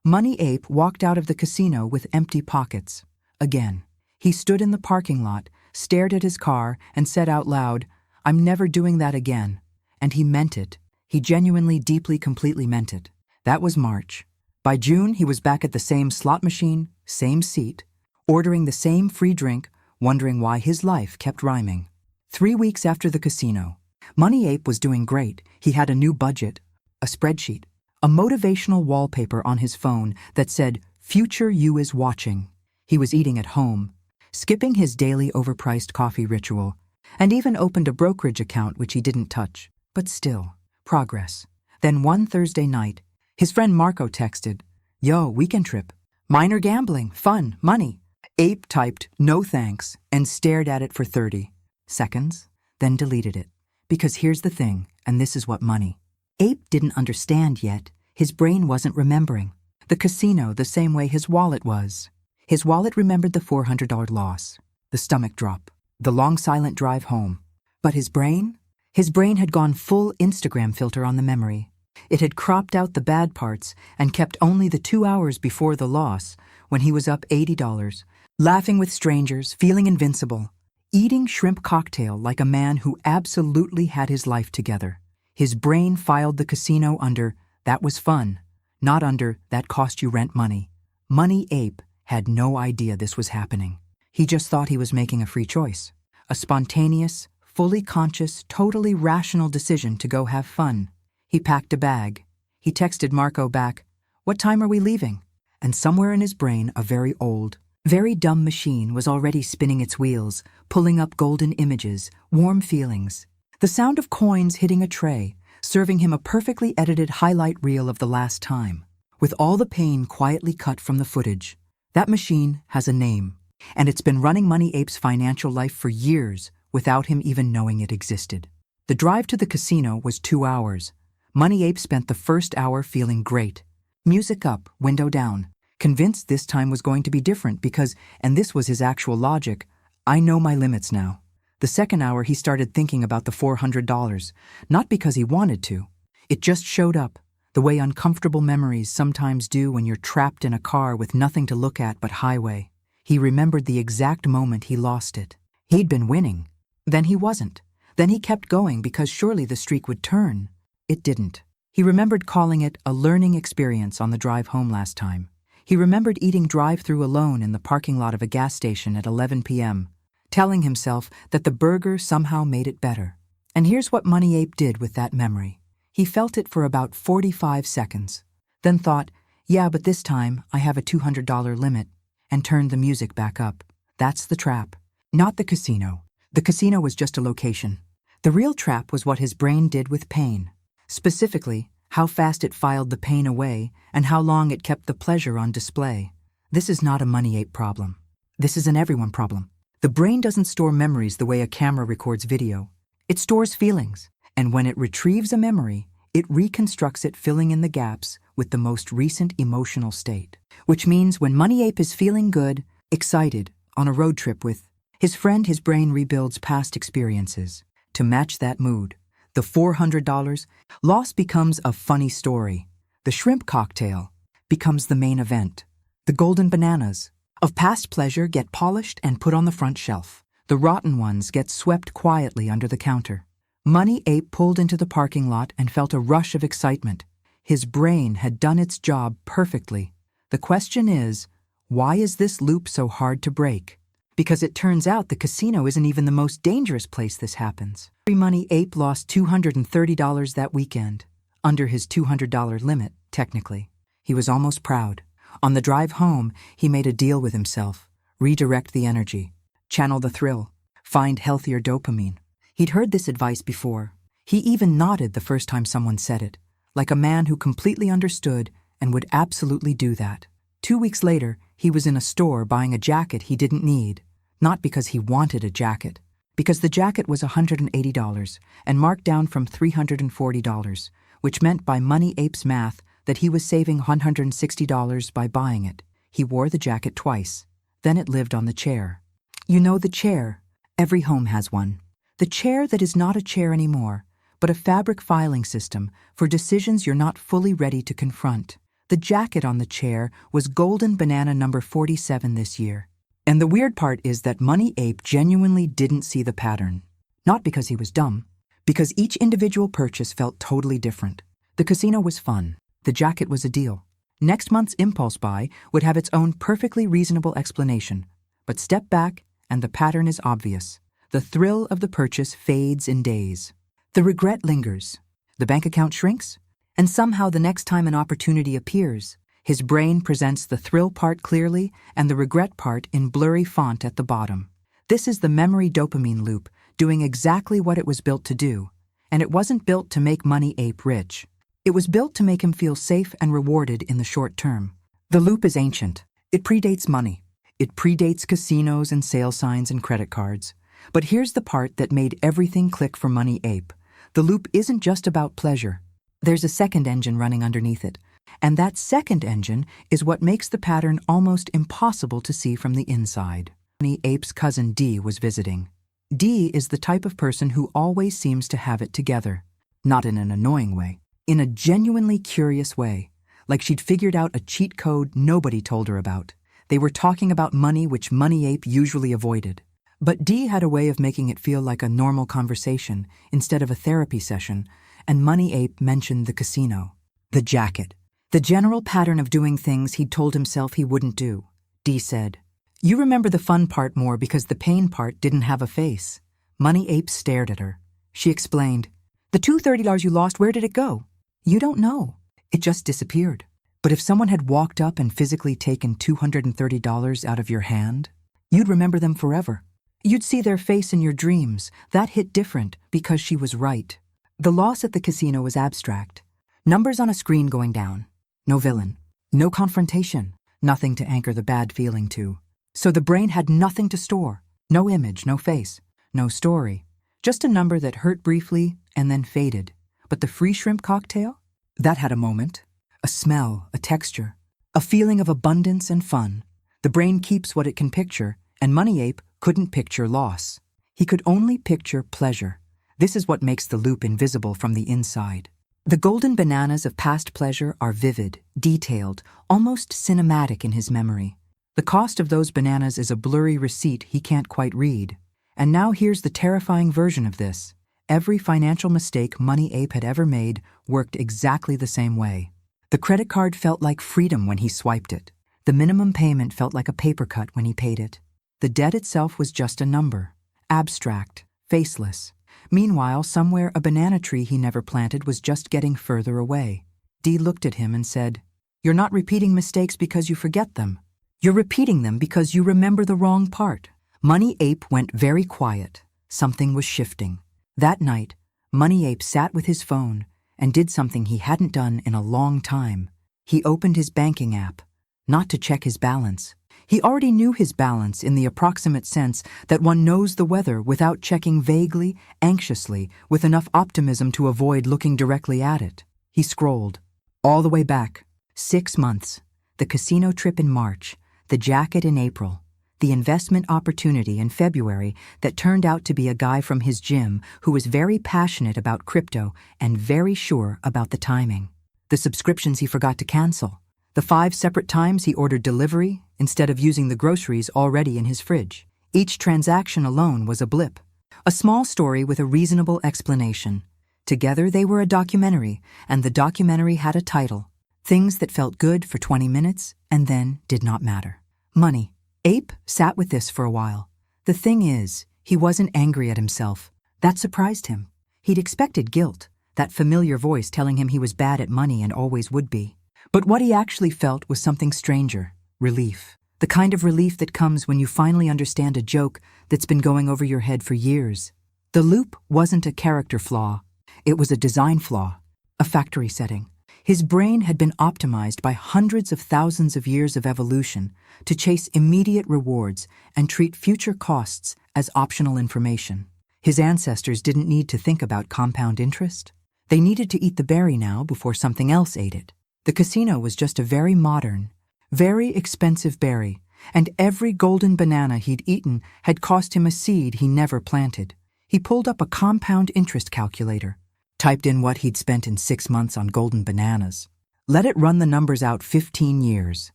Money Ape walked out of the casino with empty pockets. Again. He stood in the parking lot, stared at his car, and said out loud, "I'm never doing that again." And he meant it. He genuinely, deeply, completely meant it. That was March. By June, he was back at the same slot machine, same seat, ordering the same free drink, wondering why his life kept rhyming. 3 weeks after the casino, Money Ape was doing great. He had a new budget, a spreadsheet, a motivational wallpaper on his phone that said, "Future you is watching." He was eating at home, skipping his daily overpriced coffee ritual, and even opened a brokerage account which he didn't touch. But still, progress. Then one Thursday night, his friend Marco texted, "Yo, weekend trip. Minor gambling, fun, money." Ape typed, "No thanks," and stared at it for 30 seconds, then deleted it. Because here's the thing, and this is what money. Ape didn't understand yet. His brain wasn't remembering. The casino the same way his wallet was. His wallet remembered the $400 loss, the stomach drop, the long silent drive home. But his brain? His brain had gone full Instagram filter on the memory. It had cropped out the bad parts and kept only the 2 hours before the loss, when he was up $80, laughing with strangers, feeling invincible, eating shrimp cocktail like a man who absolutely had his life together. His brain filed the casino under, "That was fun," not under, "That cost you rent money." Money Ape had no idea this was happening. He just thought he was making a free choice, a spontaneous, fully conscious, totally rational decision to go have fun. He packed a bag. He texted Marco back, "What time are we leaving?" And somewhere in his brain, a very old, very dumb machine was already spinning its wheels, pulling up golden images, warm feelings, the sound of coins hitting a tray, serving him a perfectly edited highlight reel of the last time, with all the pain quietly cut from the footage. That machine has a name, and it's been running Money Ape's financial life for years without him even knowing it existed. The drive to the casino was 2 hours. Money Ape spent the first hour feeling great. Music up, window down, convinced this time was going to be different because, and this was his actual logic, "I know my limits now." The second hour he started thinking about the $400, not because he wanted to. It just showed up, the way uncomfortable memories sometimes do when you're trapped in a car with nothing to look at but highway. He remembered the exact moment he lost it. He'd been winning. Then he wasn't. Then he kept going because surely the streak would turn. It didn't. He remembered calling it a learning experience on the drive home last time. He remembered eating drive-thru alone in the parking lot of a gas station at 11 p.m., telling himself that the burger somehow made it better. And here's what Money Ape did with that memory. He felt it for about 45 seconds, then thought, "Yeah, but this time I have a $200 limit," and turned the music back up. That's the trap. Not the casino. The casino was just a location. The real trap was what his brain did with pain. Specifically, how fast it filed the pain away and how long it kept the pleasure on display. This is not a Money Ape problem. This is an everyone problem. The brain doesn't store memories the way a camera records video. It stores feelings, and when it retrieves a memory, it reconstructs it, filling in the gaps with the most recent emotional state. Which means when Money Ape is feeling good, excited, on a road trip with his friend, his brain rebuilds past experiences to match that mood. The $400 loss becomes a funny story. The shrimp cocktail becomes the main event. The golden bananas of past pleasure get polished and put on the front shelf. The rotten ones get swept quietly under the counter. Money Ape pulled into the parking lot and felt a rush of excitement. His brain had done its job perfectly. The question is, why is this loop so hard to break? Because it turns out the casino isn't even the most dangerous place this happens. Money Ape lost $230 that weekend, under his $200 limit, technically. He was almost proud. On the drive home, he made a deal with himself. Redirect the energy, channel the thrill, find healthier dopamine. He'd heard this advice before. He even nodded the first time someone said it, like a man who completely understood and would absolutely do that. 2 weeks later, he was in a store buying a jacket he didn't need, not because he wanted a jacket, because the jacket was $180 and marked down from $340, which meant by Money Ape's math that he was saving $160 by buying it. He wore the jacket twice. Then it lived on the chair. You know the chair. Every home has one. The chair that is not a chair anymore, but a fabric filing system for decisions you're not fully ready to confront. The jacket on the chair was golden banana number 47 this year. And the weird part is that Money Ape genuinely didn't see the pattern. Not because he was dumb, because each individual purchase felt totally different. The casino was fun. The jacket was a deal. Next month's impulse buy would have its own perfectly reasonable explanation. But step back, and the pattern is obvious. The thrill of the purchase fades in days. The regret lingers. The bank account shrinks. And somehow the next time an opportunity appears, his brain presents the thrill part clearly and the regret part in blurry font at the bottom. This is the memory dopamine loop, doing exactly what it was built to do. And it wasn't built to make Money Ape rich. It was built to make him feel safe and rewarded in the short term. The loop is ancient. It predates money. It predates casinos and sale signs and credit cards. But here's the part that made everything click for Money Ape. The loop isn't just about pleasure. There's a second engine running underneath it. And that second engine is what makes the pattern almost impossible to see from the inside. Money Ape's cousin Dee was visiting. Dee is the type of person who always seems to have it together. Not in an annoying way. In a genuinely curious way. Like she'd figured out a cheat code nobody told her about. They were talking about money which Money Ape usually avoided. But Dee had a way of making it feel like a normal conversation instead of a therapy session, and Money Ape mentioned the casino. The jacket. The general pattern of doing things he'd told himself he wouldn't do. Dee said, "You remember the fun part more because the pain part didn't have a face." Money Ape stared at her. She explained, "The $230 you lost, where did it go?" "You don't know. It just disappeared." But if someone had walked up and physically taken $230 out of your hand, you'd remember them forever. You'd see their face in your dreams. That hit different because she was right. The loss at the casino was abstract. Numbers on a screen going down. No villain. No confrontation. Nothing to anchor the bad feeling to. So the brain had nothing to store. No image, no face, no story. Just a number that hurt briefly and then faded. But the free shrimp cocktail? That had a moment. A smell, a texture. A feeling of abundance and fun. The brain keeps what it can picture, and Money Ape couldn't picture loss. He could only picture pleasure. This is what makes the loop invisible from the inside. The golden bananas of past pleasure are vivid, detailed, almost cinematic in his memory. The cost of those bananas is a blurry receipt he can't quite read. And now here's the terrifying version of this. Every financial mistake Money Ape had ever made worked exactly the same way. The credit card felt like freedom when he swiped it. The minimum payment felt like a paper cut when he paid it. The debt itself was just a number. Abstract, faceless. Meanwhile, somewhere a banana tree he never planted was just getting further away. Dee looked at him and said, "You're not repeating mistakes because you forget them. You're repeating them because you remember the wrong part." Money Ape went very quiet. Something was shifting. That night, Money Ape sat with his phone and did something he hadn't done in a long time. He opened his banking app, not to check his balance. He already knew his balance in the approximate sense that one knows the weather without checking vaguely, anxiously, with enough optimism to avoid looking directly at it. He scrolled. All the way back. 6 months. The casino trip in March. The jacket in April. The investment opportunity in February that turned out to be a guy from his gym who was very passionate about crypto and very sure about the timing. The subscriptions he forgot to cancel. The 5 separate times he ordered delivery instead of using the groceries already in his fridge. Each transaction alone was a blip. A small story with a reasonable explanation. Together they were a documentary, and the documentary had a title. Things that felt good for 20 minutes and then did not matter. Money. Ape sat with this for a while. The thing is, he wasn't angry at himself. That surprised him. He'd expected guilt, that familiar voice telling him he was bad at money and always would be. But what he actually felt was something stranger. Relief. The kind of relief that comes when you finally understand a joke that's been going over your head for years. The loop wasn't a character flaw. It was a design flaw. A factory setting. His brain had been optimized by hundreds of thousands of years of evolution to chase immediate rewards and treat future costs as optional information. His ancestors didn't need to think about compound interest. They needed to eat the berry now before something else ate it. The casino was just a very modern, very expensive berry, and every golden banana he'd eaten had cost him a seed he never planted. He pulled up a compound interest calculator, typed in what he'd spent in 6 months on golden bananas. Let it run the numbers out 15 years.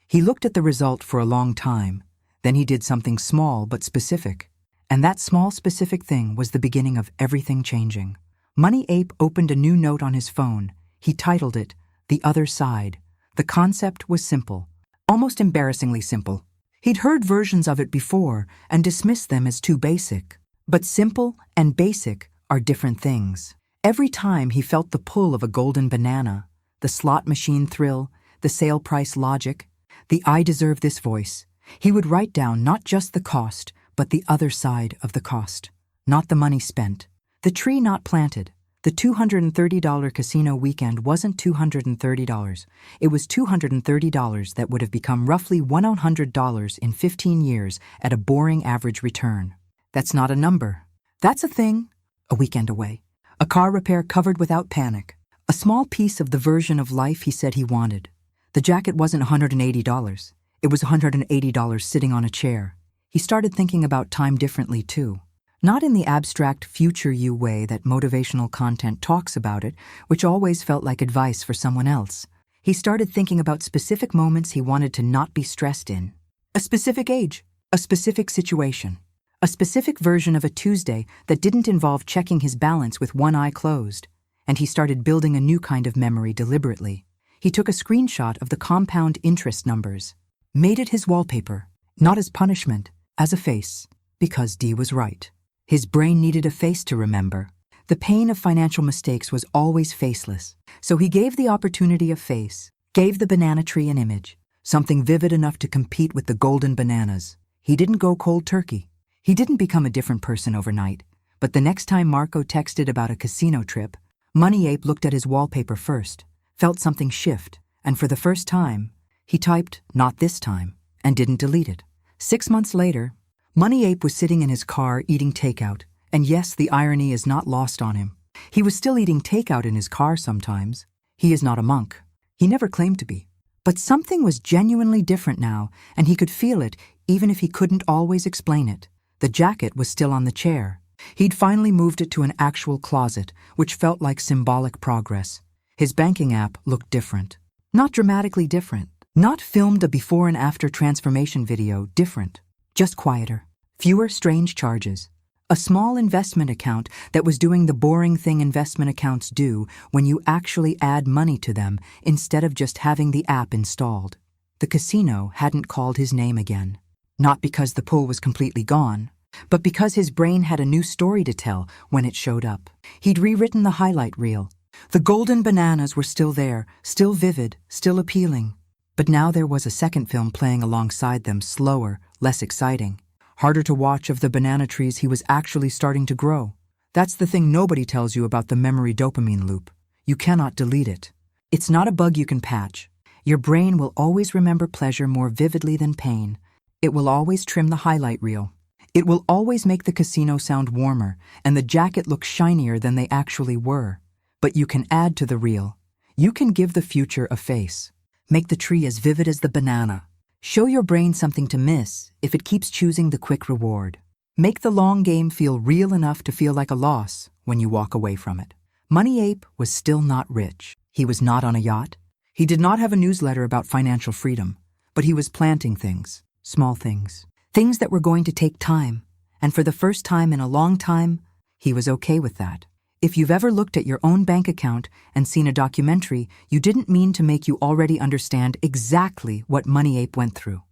He looked at the result for a long time. Then he did something small but specific. And that small specific thing was the beginning of everything changing. Money Ape opened a new note on his phone. He titled it, The Other Side. The concept was simple, almost embarrassingly simple. He'd heard versions of it before and dismissed them as too basic. But simple and basic are different things. Every time he felt the pull of a golden banana, the slot machine thrill, the sale price logic, the I deserve this voice, he would write down not just the cost, but the other side of the cost. Not the money spent, the tree not planted. The $230 casino weekend wasn't $230. It was $230 that would have become roughly $100 in 15 years at a boring average return. That's not a number. That's a thing. A weekend away. A car repair covered without panic. A small piece of the version of life he said he wanted. The jacket wasn't $180. It was $180 sitting on a chair. He started thinking about time differently, too. Not in the abstract future you way that motivational content talks about it, which always felt like advice for someone else. He started thinking about specific moments he wanted to not be stressed in. A specific age, a specific situation, a specific version of a Tuesday that didn't involve checking his balance with one eye closed. And he started building a new kind of memory deliberately. He took a screenshot of the compound interest numbers, made it his wallpaper, not as punishment, as a face, because D was right. His brain needed a face to remember. The pain of financial mistakes was always faceless, so he gave the opportunity a face, gave the banana tree an image, something vivid enough to compete with the golden bananas. He didn't go cold turkey. He didn't become a different person overnight, but the next time Marco texted about a casino trip, Money Ape looked at his wallpaper first, felt something shift, and for the first time, he typed, "Not this time," and didn't delete it. 6 months later, Money Ape was sitting in his car eating takeout, and yes, the irony is not lost on him. He was still eating takeout in his car sometimes. He is not a monk. He never claimed to be. But something was genuinely different now, and he could feel it even if he couldn't always explain it. The jacket was still on the chair. He'd finally moved it to an actual closet, which felt like symbolic progress. His banking app looked different. Not dramatically different. Not filmed a before and after transformation video, different. Just quieter. Fewer strange charges. A small investment account that was doing the boring thing investment accounts do when you actually add money to them instead of just having the app installed. The casino hadn't called his name again. Not because the pull was completely gone, but because his brain had a new story to tell when it showed up. He'd rewritten the highlight reel. The golden bananas were still there, still vivid, still appealing. But now there was a second film playing alongside them, slower, less exciting. Harder to watch of the banana trees he was actually starting to grow. That's the thing nobody tells you about the memory dopamine loop. You cannot delete it. It's not a bug you can patch. Your brain will always remember pleasure more vividly than pain. It will always trim the highlight reel. It will always make the casino sound warmer and the jacket look shinier than they actually were. But you can add to the reel. You can give the future a face. Make the tree as vivid as the banana. Show your brain something to miss if it keeps choosing the quick reward. Make the long game feel real enough to feel like a loss when you walk away from it. Money Ape was still not rich. He was not on a yacht. He did not have a newsletter about financial freedom, but he was planting things, small things, things that were going to take time. And for the first time in a long time, he was okay with that. If you've ever looked at your own bank account and seen a documentary, you didn't mean to make you already understand exactly what Money Ape went through.